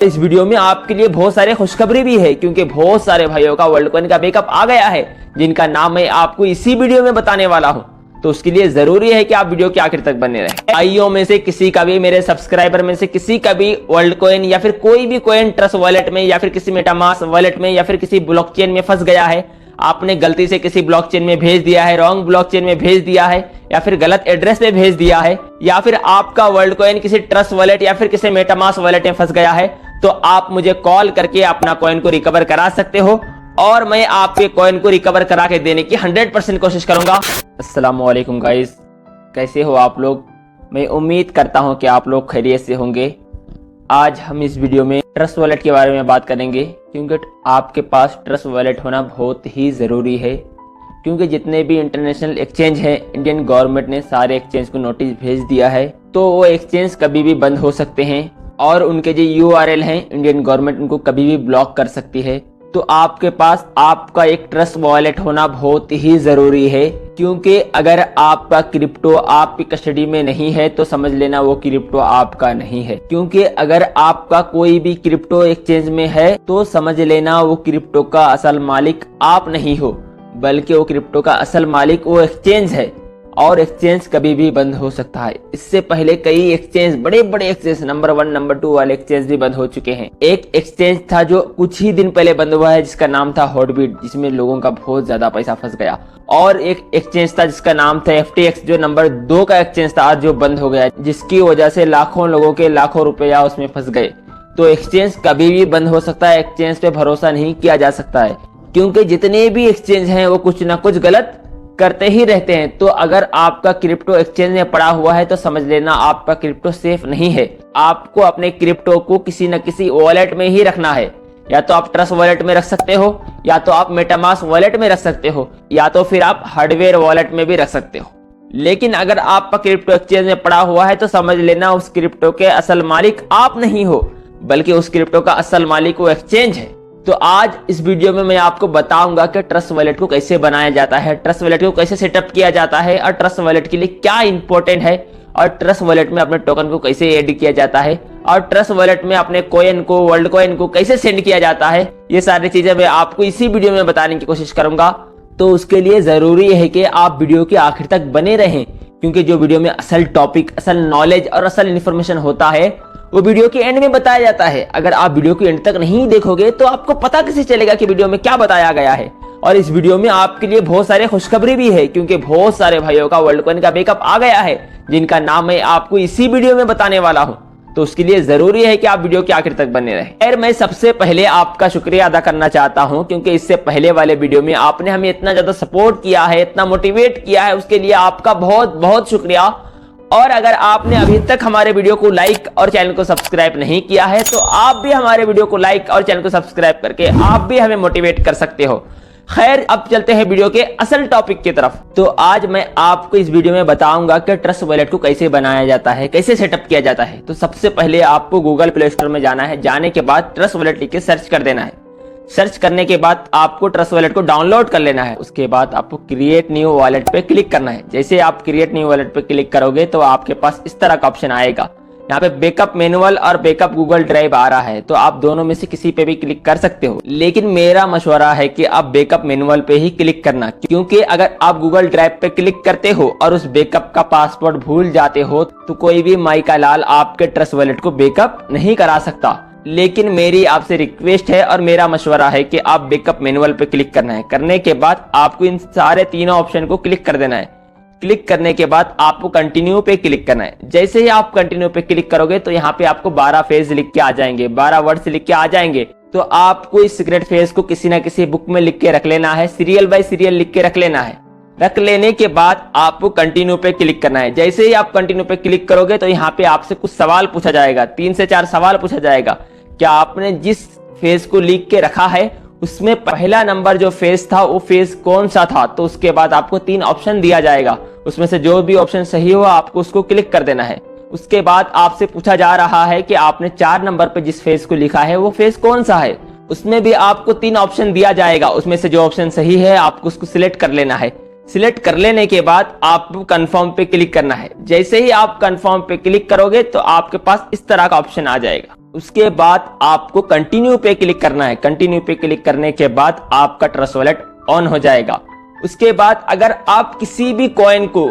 इस वीडियो में आपके लिए बहुत सारे खुशखबरी भी है, क्योंकि बहुत सारे भाइयों का वर्ल्ड कॉइन का बैकअप आ गया है, जिनका नाम मैं आपको इसी वीडियो में बताने वाला हूं। तो उसके लिए जरूरी है कि आप वीडियो के आखिर तक बने रहें। भाइयों में से किसी का भी, मेरे सब्सक्राइबर में से किसी का भी वर्ल्ड कॉइन या फिर कोई भी कॉइन ट्रस्ट वॉलेट में या फिर किसी मेटामास्क वॉलेट में या फिर किसी ब्लॉकचेन में फंस गया है, आपने गलती से किसी ब्लॉकचेन में भेज दिया है, रॉन्ग ब्लॉकचेन में भेज दिया है, या फिर गलत एड्रेस पे भेज दिया है, या फिर आपका वर्ल्ड कॉइन किसी ट्रस्ट वॉलेट या फिर किसी मेटामास्क वॉलेट में फंस गया है, तो आप मुझे कॉल करके अपना कॉइन को रिकवर करा सकते हो और मैं आपके कॉइन को रिकवर करा के देने की 100% कोशिश करूंगा। अस्सलाम वालेकुम गाइस, कैसे हो आप लोग? मैं उम्मीद करता हूं कि आप लोग खैरियत से होंगे। आज हम इस वीडियो में ट्रस्ट वॉलेट के बारे में बात करेंगे, क्योंकि आपके पास ट्रस्ट वॉलेट होना बहुत ही ज़रूरी है। क्योंकि जितने भी इंटरनेशनल एक्सचेंज हैं, इंडियन गवर्नमेंट ने सारे एक्सचेंज को नोटिस भेज दिया है, तो वो एक्सचेंज कभी भी बंद हो सकते हैं और उनके जो URL हैं, इंडियन गवर्नमेंट उनको कभी भी ब्लॉक कर सकती है। तो आपके पास आपका एक ट्रस्ट वॉलेट होना बहुत ही जरूरी है, क्योंकि अगर आपका क्रिप्टो आपकी कस्टडी में नहीं है तो समझ लेना वो क्रिप्टो आपका नहीं है। क्योंकि अगर आपका कोई भी क्रिप्टो एक्सचेंज में है तो समझ लेना वो क्रिप्टो का असल मालिक आप नहीं हो, बल्कि वो क्रिप्टो का असल मालिक वो एक्सचेंज है, और एक्सचेंज कभी भी बंद हो सकता है। इससे पहले कई एक्सचेंज, बड़े बड़े एक्सचेंज, नंबर 1 नंबर 2 वाले एक्सचेंज भी बंद हो चुके हैं। एक एक्सचेंज था जो कुछ ही दिन पहले बंद हुआ है, जिसका नाम था हॉटबीट, जिसमें लोगों का बहुत ज्यादा पैसा फंस गया। और एक एक्सचेंज था जिसका नाम था FTX, जो नंबर 2 का एक्सचेंज था, जो बंद हो गया, जिसकी वजह से लाखों लोगों के लाखों रुपया उसमें फंस गए। तो एक्सचेंज कभी भी बंद हो सकता है, एक्सचेंज पे भरोसा नहीं किया जा सकता है, क्योंकि जितने भी एक्सचेंज हैं वो कुछ ना कुछ गलत करते ही रहते हैं। तो अगर आपका क्रिप्टो एक्सचेंज में पड़ा हुआ है तो समझ लेना आपका क्रिप्टो सेफ नहीं है। आपको अपने क्रिप्टो को किसी न किसी वॉलेट में ही रखना है। या तो आप ट्रस्ट वॉलेट में रख सकते हो, या तो आप मेटामास्क वॉलेट में रख सकते हो, या तो फिर आप हार्डवेयर वॉलेट में भी रख सकते हो। लेकिन अगर आपका क्रिप्टो एक्सचेंज में पड़ा हुआ है तो समझ लेना उस क्रिप्टो के असल मालिक आप नहीं हो, बल्कि उस क्रिप्टो का असल मालिक वो एक्सचेंज है। तो आज इस वीडियो में मैं आपको बताऊंगा कि ट्रस्ट वॉलेट को कैसे बनाया जाता है, ट्रस्ट वॉलेट को कैसे सेटअप किया जाता है, और ट्रस्ट वॉलेट के लिए क्या इंपॉर्टेंट है, और ट्रस्ट वॉलेट में अपने टोकन को कैसे ऐड किया जाता है, और ट्रस्ट वॉलेट में अपने कॉइन को, वर्ल्ड कॉइन को कैसे सेंड किया जाता है। ये सारी चीजें मैं आपको इसी वीडियो में बताने की कोशिश करूंगा। तो उसके लिए जरूरी है कि आप वीडियो के आखिर तक बने रहें, क्योंकि जो वीडियो में असल टॉपिक, असल नॉलेज और असल इन्फॉर्मेशन होता है वो वीडियो के एंड में बताया जाता है। अगर आप वीडियो के एंड तक नहीं देखोगे तो आपको पता कैसे चलेगा कि वीडियो में क्या बताया गया है। और इस वीडियो में आपके लिए बहुत सारे खुशखबरी भी है, क्योंकि बहुत सारे भाइयों का वर्ल्ड कॉइन का बैकअप आ गया है, जिनका नाम मैं आपको इसी वीडियो में बताने वाला हूं। तो उसके लिए जरूरी है कि आप वीडियो के आखिर तक बने रहें। खैर, मैं सबसे पहले आपका शुक्रिया अदा करना चाहता हूं, क्योंकि इससे पहले वाले वीडियो में आपने हमें इतना ज्यादा सपोर्ट किया है, इतना मोटिवेट किया है, उसके लिए आपका बहुत बहुत शुक्रिया। और अगर आपने अभी तक हमारे वीडियो को लाइक और चैनल को सब्सक्राइब नहीं किया है तो आप भी हमारे वीडियो को लाइक और चैनल को सब्सक्राइब करके आप भी हमें मोटिवेट कर सकते हो। खैर, अब चलते हैं वीडियो के असल टॉपिक की तरफ। तो आज मैं आपको इस वीडियो में बताऊंगा कि ट्रस्ट वॉलेट को कैसे बनाया जाता है, कैसे सेटअप किया जाता है। तो सबसे पहले आपको गूगल प्ले स्टोर में जाना है, जाने के बाद ट्रस्ट वॉलेट लिख के सर्च कर देना है। सर्च करने के बाद आपको ट्रस्ट वॉलेट को डाउनलोड कर लेना है। उसके बाद आपको क्रिएट न्यू वॉलेट पे क्लिक करना है। जैसे आप क्रिएट न्यू वॉलेट पे क्लिक करोगे तो आपके पास इस तरह का ऑप्शन आएगा। यहाँ पे बैकअप मैनुअल और बैकअप गूगल ड्राइव आ रहा है, तो आप दोनों में से किसी पे भी क्लिक कर सकते हो, लेकिन मेरा मशवरा है कि आप बैकअप मैनुअल पे ही क्लिक करना, क्योंकि अगर आप गूगल ड्राइव पे क्लिक करते हो और उस बैकअप का पासवर्ड भूल जाते हो तो कोई भी माई का लाल आपके ट्रस्ट वॉलेट को बैकअप नहीं करा सकता। लेकिन मेरी आपसे रिक्वेस्ट है और मेरा मशवरा है कि आप बैकअप मैनुअल पे क्लिक करना है। करने के बाद आपको इन सारे तीनों ऑप्शन को क्लिक कर देना है। क्लिक करने के बाद आपको कंटिन्यू पे क्लिक करना है। जैसे ही आप कंटिन्यू पे क्लिक करोगे तो यहाँ पे आपको 12 फेज लिख के आ जाएंगे, 12 वर्ड्स लिख के आ जाएंगे। तो आपको इस सीक्रेट फेज को किसी ना किसी बुक में लिख के रख लेना है, सीरियल बाय सीरियल लिख के रख लेना है। रख लेने के बाद आपको कंटिन्यू पे क्लिक करना है। जैसे ही आप कंटिन्यू पे क्लिक करोगे तो यहाँ पे आपसे कुछ सवाल पूछा जाएगा, 3 से 4 सवाल पूछा जाएगा। क्या आपने जिस फेज को लिख के रखा है उसमें पहला नंबर जो फेज था वो फेज कौन सा था? तो उसके बाद आपको 3 ऑप्शन दिया जाएगा, उसमें से जो भी ऑप्शन सही हो आपको उसको क्लिक कर देना है। उसके बाद आपसे पूछा जा रहा है कि आपने 4 नंबर पे जिस फेज को लिखा है वो फेज कौन सा है। उसमें भी आपको 3 ऑप्शन दिया जाएगा, उसमें से जो ऑप्शन सही है आपको उसको सिलेक्ट कर लेना है। सिलेक्ट कर लेने के बाद आपको कंफर्म पे क्लिक करना है। जैसे ही आप कंफर्म पे क्लिक करोगे तो आपके पास इस तरह का ऑप्शन आ जाएगा। उसके बाद आपको कंटिन्यू पे क्लिक करना है। कंटिन्यू पे क्लिक करने के बाद आपका ट्रस्ट वॉलेट ऑन हो जाएगा। उसके बाद अगर आप किसी भी कॉइन को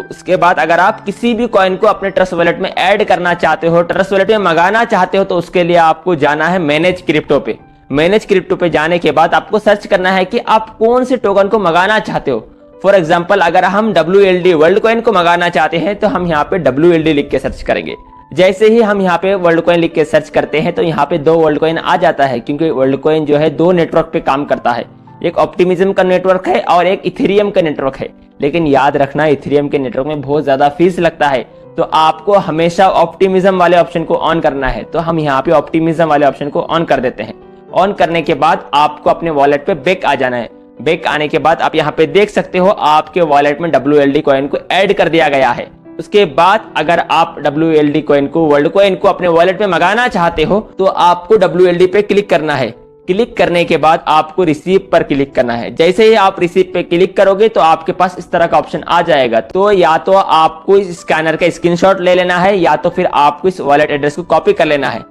अपने ट्रस्ट वॉलेट में ऐड करना चाहते हो, ट्रस्ट वॉलेट में मंगाना चाहते हो, तो उसके लिए आपको जाना है मैनेज क्रिप्टो पे। मैनेज क्रिप्टो पे जाने के बाद आपको सर्च करना है कि आप कौन से टोकन को मंगाना चाहते हो। फॉर एग्जाम्पल अगर हम WLD वर्ल्ड कॉइन को मंगाना चाहते हैं तो हम यहाँ पे WLD लिख के सर्च करेंगे। जैसे ही हम यहाँ पे वर्ल्ड कॉइन लिख के सर्च करते हैं तो यहाँ पे 2 वर्ल्ड कॉइन आ जाता है, क्योंकि वर्ल्ड कॉइन जो है 2 नेटवर्क पे काम करता है। एक ऑप्टिमिज्म का नेटवर्क है और एक इथेरियम का नेटवर्क है। लेकिन याद रखना, इथेरियम के नेटवर्क में बहुत ज्यादा फीस लगता है, तो आपको हमेशा ऑप्टिमिज्म वाले ऑप्शन को ऑन करना है। तो हम यहाँ पे ऑप्टिमिज्म वाले ऑप्शन को ऑन कर देते हैं। ऑन करने के बाद आपको अपने वॉलेट पे बैक आ जाना है। बैक आने के बाद आप यहाँ पे देख सकते हो आपके वॉलेट में WLD कॉइन को ऐड कर दिया गया है। उसके बाद अगर आप WLD कॉइन को, वर्ल्ड कॉइन को अपने वॉलेट में मंगाना चाहते हो तो आपको WLD पे क्लिक करना है। क्लिक करने के बाद आपको रिसीव पर क्लिक करना है। जैसे ही आप रिसीव पे क्लिक करोगे तो आपके पास इस तरह का ऑप्शन आ जाएगा। तो या तो आपको इस स्कैनर का स्क्रीनशॉट ले लेना है या तो फिर आपको इस वॉलेट एड्रेस को कॉपी कर लेना है।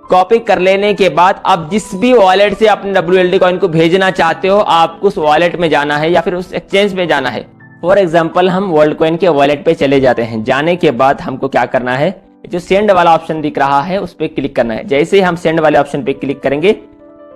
कॉपी कर लेने के बाद आप जिस भी वॉलेट से अपने WLD कॉइन को भेजना चाहते हो आपको उस वॉलेट में जाना है या फिर उस एक्सचेंज में जाना है। फॉर एग्जाम्पल हम वर्ल्ड कॉइन के वॉलेट पे चले जाते हैं। जाने के बाद हमको क्या करना है, जो सेंड वाला ऑप्शन दिख रहा है उस पर क्लिक करना है। जैसे ही हम सेंड वाले ऑप्शन पे क्लिक करेंगे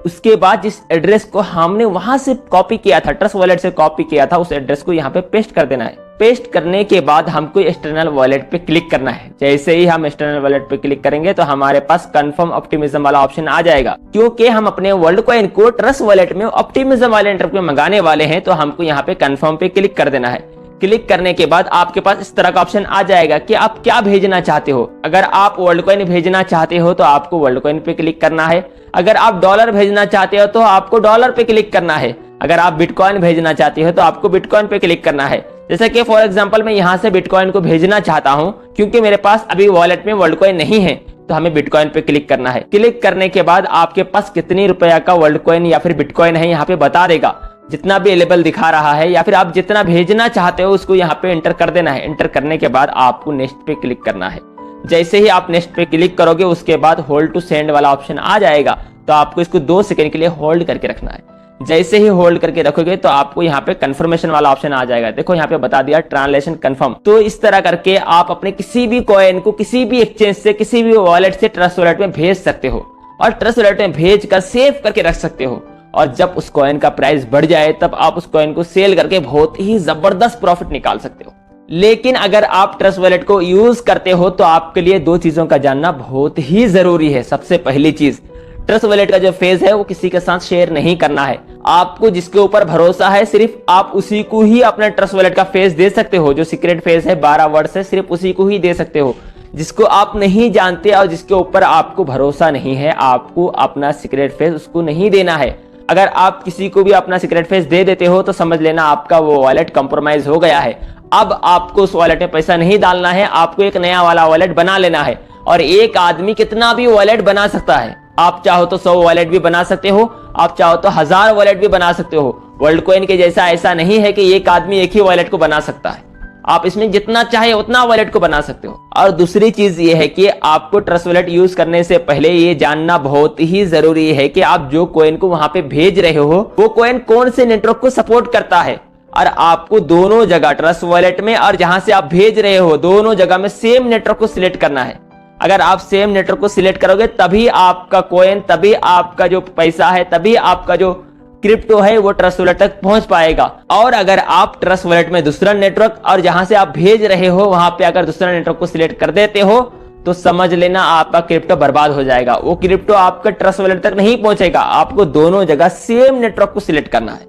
उसके बाद जिस एड्रेस को हमने वहां से कॉपी किया था, ट्रस्ट वॉलेट से कॉपी किया था, उस एड्रेस को यहाँ पे पेस्ट कर देना है। पेस्ट करने के बाद हमको एक्सटर्नल वॉलेट पे क्लिक करना है। जैसे ही हम एक्सटर्नल वॉलेट पे क्लिक करेंगे तो हमारे पास कंफर्म ऑप्टिमिज्म वाला ऑप्शन आ जाएगा। क्योंकि हम अपने वर्ल्ड कॉइन को ट्रस्ट वॉलेट में ऑप्टिमिज्म वाले नेटवर्क में मंगाने वाले हैं तो हमको यहाँ पे कंफर्म पे क्लिक कर देना है। क्लिक करने के बाद आपके पास इस तरह का ऑप्शन आ जाएगा कि आप क्या भेजना चाहते हो। अगर आप वर्ल्ड कॉइन भेजना चाहते हो तो आपको वर्ल्ड कॉइन पे क्लिक करना है। अगर आप डॉलर भेजना चाहते हो तो आपको डॉलर पे क्लिक करना है। अगर आप बिटकॉइन भेजना चाहते हो तो आपको बिटकॉइन पे क्लिक करना है। जैसे कि फॉर एग्जांपल मैं यहाँ से बिटकॉइन को भेजना चाहता हूँ, क्योंकि मेरे पास अभी वॉलेट में वर्ल्ड कॉइन नहीं है, तो हमें बिटकॉइन पे क्लिक करना है। क्लिक करने के बाद आपके पास कितनी रुपया का वर्ल्ड कॉइन या फिर बिटकॉइन है यहाँ पे बता देगा। जितना भी अवेलेबल दिखा रहा है या फिर आप जितना भेजना चाहते हो उसको यहाँ पे एंटर कर देना है। एंटर करने के बाद आपको नेक्स्ट पे क्लिक करना है। जैसे ही आप नेक्स्ट पे क्लिक करोगे उसके बाद होल्ड टू सेंड वाला ऑप्शन आ जाएगा, तो आपको इसको 2 सेकंड के लिए होल्ड करके रखना है। जैसे ही होल्ड करके रखोगे तो आपको यहाँ पे कंफर्मेशन वाला ऑप्शन आ जाएगा। देखो यहाँ पे बता दिया ट्रांसलेशन कंफर्म। तो इस तरह करके आप अपने किसी भी कॉइन को किसी भी एक्सचेंज से, किसी भी वॉलेट से ट्रस्ट वॉलेट में भेज सकते हो और ट्रस्ट वॉलेट में भेज कर सेव करके रख सकते हो। और जब उस कॉइन का प्राइस बढ़ जाए तब आप उस कॉइन को सेल करके बहुत ही जबरदस्त प्रॉफिट निकाल सकते हो। लेकिन अगर आप ट्रस्ट वॉलेट को यूज करते हो तो आपके लिए 2 चीजों का जानना बहुत ही जरूरी है। सबसे पहली चीज, ट्रस्ट वॉलेट का जो फेज है वो किसी के साथ शेयर नहीं करना है। आपको जिसके ऊपर भरोसा है सिर्फ आप उसी को ही अपना ट्रस्ट वॉलेट का फेज दे सकते हो। जो सीक्रेट फेज है 12 वर्ड से, सिर्फ उसी को ही दे सकते हो। जिसको आप नहीं जानते और जिसके ऊपर आपको भरोसा नहीं है, आपको अपना सीक्रेट फेज उसको नहीं देना है। अगर आप किसी को भी अपना सीक्रेट फेज दे देते हो तो समझ लेना आपका वो वॉलेट कंप्रोमाइज हो गया है। अब आपको उस वॉलेट में पैसा नहीं डालना है, आपको एक नया वाला वॉलेट बना लेना है। और एक आदमी कितना भी वॉलेट बना सकता है। आप चाहो तो 100 वॉलेट भी बना सकते हो, आप चाहो तो 1000 वॉलेट भी बना सकते हो। वर्ल्ड कॉइन के जैसा ऐसा नहीं है कि एक आदमी एक ही वॉलेट को बना सकता है। आप इसमें जितना चाहे उतना वॉलेट को बना सकते हो। और दूसरी चीज ये है कि आपको ट्रस्ट वॉलेट यूज करने से पहले ये जानना बहुत ही जरूरी है कि आप जो कॉइन को वहां पे भेज रहे हो वो कॉइन कौन से नेटवर्क को सपोर्ट करता है। और आपको दोनों जगह, ट्रस्ट वॉलेट में और जहां से आप भेज रहे हो, दोनों जगह में सेम नेटवर्क को सिलेक्ट करना है। अगर आप सेम नेटवर्क को सिलेक्ट करोगे तभी आपका कॉइन, तभी आपका जो पैसा है, तभी आपका जो क्रिप्टो है वो ट्रस्ट वॉलेट तक पहुंच पाएगा। और अगर आप ट्रस्ट वॉलेट में दूसरा नेटवर्क और जहां से आप भेज रहे हो वहां पे अगर दूसरा नेटवर्क को सिलेक्ट कर देते हो तो समझ लेना आपका क्रिप्टो बर्बाद हो जाएगा। वो क्रिप्टो आपका ट्रस्ट वॉलेट तक नहीं पहुंचेगा। आपको दोनों जगह सेम नेटवर्क को सिलेक्ट करना है,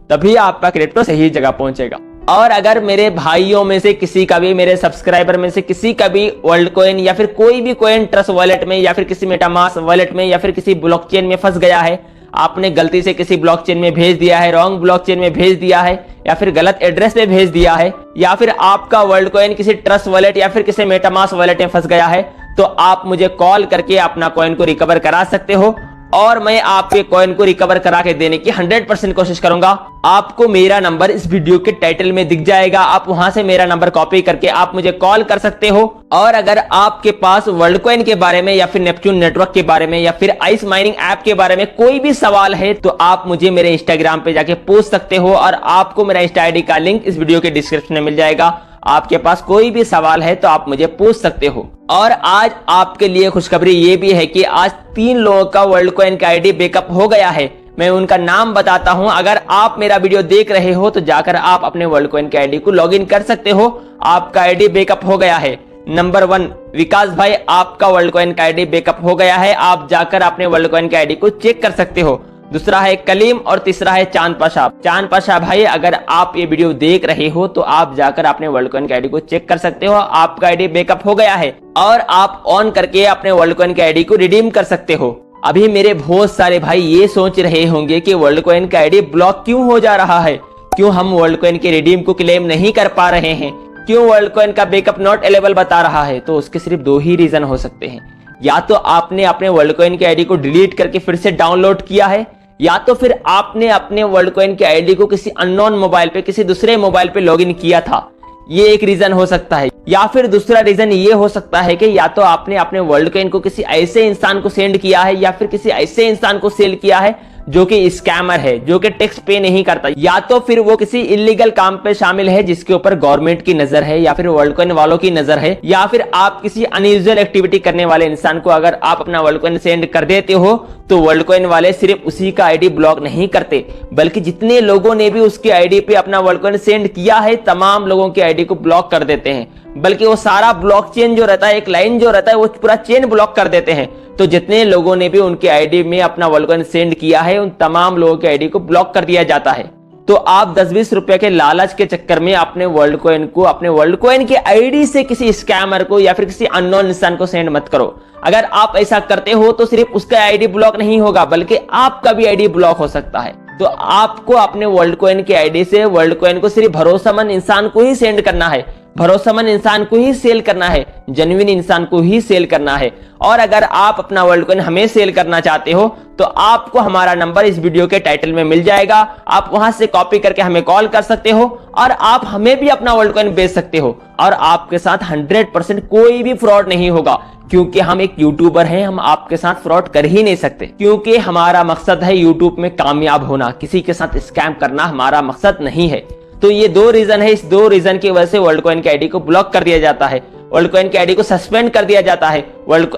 तभी आपका क्रिप्टो सही जगह पहुंचेगा। और अगर मेरे भाइयों में से किसी का भी, मेरे सब्सक्राइबर में से किसी का भी वर्ल्ड कॉइन या फिर कोई भी कॉइन ट्रस्ट वॉलेट में या फिर किसी मेटामास्क वॉलेट में या फिर किसी ब्लॉकचेन में फंस गया है, आपने गलती से किसी ब्लॉकचेन में भेज दिया है, रॉन्ग ब्लॉकचेन में भेज दिया है या फिर गलत एड्रेस पे भेज दिया है, या फिर आपका वर्ल्ड कॉइन किसी ट्रस्ट वॉलेट या फिर किसी मेटामास्क वॉलेट में फंस गया है, तो आप मुझे कॉल करके अपना कॉइन को रिकवर करा सकते हो। और मैं आपके कॉइन को रिकवर करा के देने की 100% कोशिश करूंगा। आपको मेरा नंबर इस वीडियो के टाइटल में दिख जाएगा, आप वहां से मेरा नंबर कॉपी करके आप मुझे कॉल कर सकते हो। और अगर आपके पास वर्ल्ड कॉइन के बारे में या फिर नेपच्यून नेटवर्क के बारे में या फिर आइस माइनिंग ऐप के बारे में कोई भी सवाल है तो आप मुझे मेरे इंस्टाग्राम पे जाके पूछ सकते हो, और आपको मेरा इंस्टा आईडी का लिंक इस वीडियो के डिस्क्रिप्शन में मिल जाएगा। आपके पास कोई भी सवाल है तो आप मुझे पूछ सकते हो। और आज आपके लिए खुशखबरी ये भी है कि आज 3 लोगों का वर्ल्ड कॉइन का आईडी बैकअप हो गया है। मैं उनका नाम बताता हूं, अगर आप मेरा वीडियो देख रहे हो तो जाकर आप अपने वर्ल्ड कॉइन के आईडी को लॉगिन कर सकते हो। आपका आईडी बैकअप हो गया है। नंबर 1 विकास भाई, आपका वर्ल्ड कॉइन का आईडी बैकअप हो गया है। आप जाकर अपने वर्ल्ड कॉइन के आईडी को चेक कर सकते हो। दूसरा है कलीम और तीसरा है चांद पाशा। चांद पाशा भाई, अगर आप ये वीडियो देख रहे हो तो आप जाकर अपने वर्ल्ड कॉइन के आईडी को चेक कर सकते हो। आपका आईडी बैकअप हो गया है और आप ऑन करके अपने वर्ल्ड कॉइन के आईडी को रिडीम कर सकते हो। अभी मेरे बहुत सारे भाई ये सोच रहे होंगे कि वर्ल्ड कॉइन का आईडी ब्लॉक क्यों हो जा रहा है, क्यों हम वर्ल्ड कॉइन के रिडीम को क्लेम नहीं कर पा रहे हैं, क्यों वर्ल्ड कॉइन का बैकअप नॉट अवेलेबल बता रहा है। तो उसके सिर्फ 2 ही रीजन हो सकते हैं। या तो आपने अपने वर्ल्ड कॉइन के आईडी को डिलीट करके फिर से डाउनलोड किया है, या तो फिर आपने अपने वर्ल्ड कॉइन के आईडी को किसी अननोन मोबाइल पे, किसी दूसरे मोबाइल पे लॉगिन किया था। ये एक रीजन हो सकता है। या फिर दूसरा रीजन ये हो सकता है कि या तो आपने अपने वर्ल्ड कॉइन को किसी ऐसे इंसान को सेंड किया है या फिर किसी ऐसे इंसान को सेल किया है जो कि स्कैमर है, जो कि टैक्स पे नहीं करता, या तो फिर वो किसी इलीगल काम पे शामिल है जिसके ऊपर गवर्नमेंट की नजर है या फिर वर्ल्ड कॉइन वालों की नजर है, या फिर आप किसी अनयूजुअल एक्टिविटी करने वाले इंसान को अगर आप अपना वर्ल्ड कॉइन सेंड कर देते हो तो वर्ल्ड कॉइन वाले सिर्फ उसी का आईडी ब्लॉक नहीं करते, बल्कि जितने लोगों ने भी उसकी आईडी पे अपना वर्ल्ड कॉइन सेंड किया है तमाम लोगों की आईडी को ब्लॉक कर देते हैं। बल्कि वो सारा ब्लॉक चेन जो रहता है, एक लाइन जो रहता है, वो पूरा चेन ब्लॉक कर देते हैं। तो जितने लोगों ने भी उनके आईडी में अपना वर्ल्ड कॉइन सेंड किया है उन तमाम लोगों के आईडी को ब्लॉक कर दिया जाता है। तो आप 10-20 रुपए के लालच के चक्कर में अपने वर्ल्ड कॉइन को, अपने वर्ल्ड कॉइन के आईडी से किसी स्कैमर को या फिर किसी अननोन इंसान को सेंड मत करो। अगर आप ऐसा करते हो तो सिर्फ उसका आईडी ब्लॉक नहीं होगा बल्कि आपका भी आईडी ब्लॉक हो सकता है। तो आपको अपने वर्ल्ड कॉइन के आईडी से वर्ल्ड कॉइन को सिर्फ भरोसेमंद इंसान को ही सेंड करना है, भरोसेमंद इंसान को ही सेल करना है, जेन्युइन इंसान को ही सेल करना है। और अगर आप अपना वर्ल्ड कॉइन हमें सेल करना चाहते हो तो आपको हमारा नंबर इस वीडियो के टाइटल में मिल जाएगा। आप वहां से कॉपी करके हमें कॉल कर सकते हो और आप हमें भी अपना वर्ल्ड कॉइन बेच सकते हो। और आपके साथ 100% कोई भी फ्रॉड नहीं होगा, क्योंकि हम एक यूट्यूबर हैं, हम आपके साथ फ्रॉड कर ही नहीं सकते, क्योंकि हमारा मकसद है यूट्यूब में कामयाब होना, किसी के साथ स्कैम करना हमारा मकसद नहीं है। तो ये 2 रीजन है, इस 2 रीजन की वजह से वर्ल्ड कॉइन के आईडी को ब्लॉक कर दिया जाता है, वर्ल्ड कॉइन के आईडी को सस्पेंड कर दिया जाता है।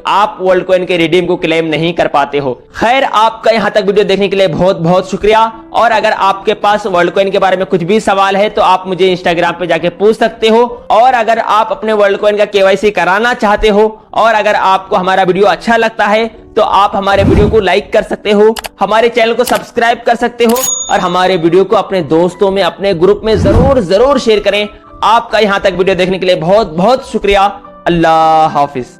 आप वर्ल्ड कॉइन के रिडीम को क्लेम नहीं कर पाते हो। खैर, आपका यहां तक वीडियो देखने के लिए बहुत बहुत शुक्रिया। और अगर आपके पास वर्ल्ड कॉइन के बारे में कुछ भी सवाल है तो आप मुझे इंस्टाग्राम पे जाके पूछ सकते हो। और अगर आप अपने वर्ल्ड कॉइन का KYC कराना चाहते हो और अगर आपको हमारा वीडियो अच्छा लगता है तो आप हमारे वीडियो को लाइक कर सकते हो, हमारे चैनल को सब्सक्राइब कर सकते हो और हमारे वीडियो को अपने दोस्तों में, अपने ग्रुप में जरूर शेयर करें। आपका यहां तक वीडियो देखने के लिए बहुत बहुत शुक्रिया। अल्लाह हाफिज।